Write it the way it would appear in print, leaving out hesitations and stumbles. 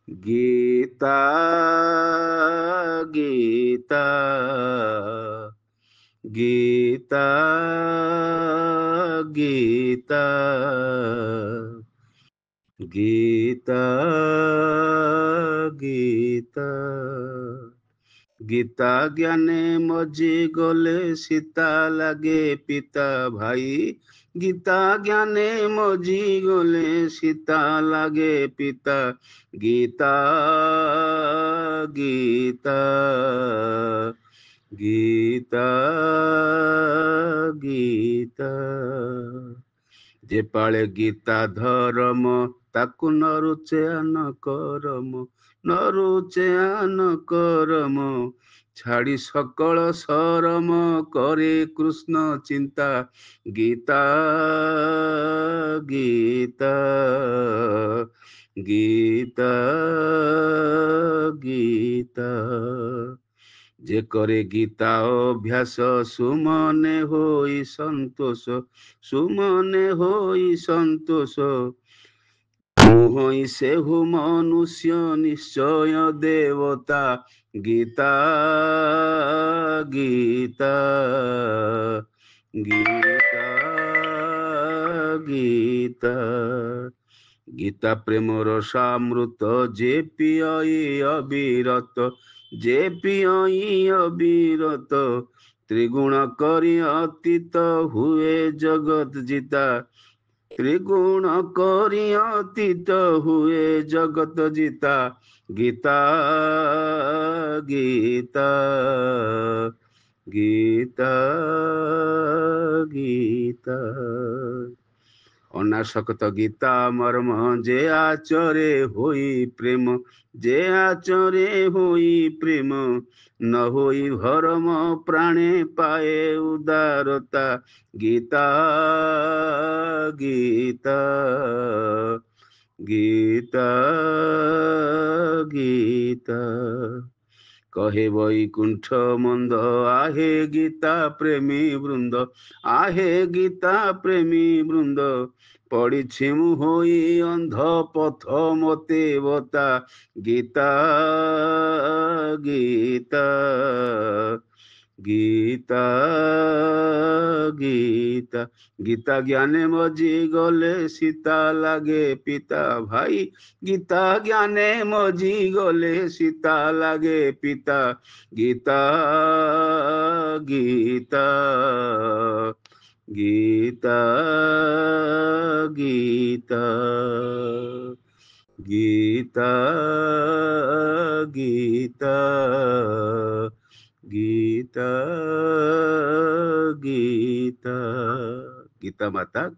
गीता गीता गीता गीता गीता गीता गीता ज्ञाने मजी गले सीता लागे पिता भाई गीता ज्ञाने मजी गले सीता लागे पिता गीता गीता गीता गीता जे पाळे गीता धर्म ताकु न रुचे न करम न रुचे न करम छाड़ी सकल सरम करे कृष्ण चिंता गीता गीता गीता गीता जे करे गीता अभ्यास सुमने होई संतोष सुमने होई संतोष मुहई सेहु मनुष्य निश्चय देवता गीता गीता गीता गीता गीता प्रेम रसामृत जे पियई अविरत जे पियई अविरत त्रिगुण करी अतीत हुए जगत जीता त्रिगुण करी अतीत हुए जगत जीता गीता गीता गीता गीता अनासक्त गीता मर्म जे आचरे होई प्रेम जे आचरे होई प्रेम न होई भरम प्राणे पाए उदारता गीता गीता गीता गीता कहे वैकुंठ मंद आहे गीता प्रेमी वृंद आहे गीता प्रेमी वृंद पड़िछि मु होई अंध पथ मते बता गीता गीता गीता गीता गीता ज्ञाने मजी गले सीता लागे पिता भाई गीता ज्ञाने मजी गले सीता लागे पिता गीता गीता गीता गीता गीता गीता गीता गीता गीता माता की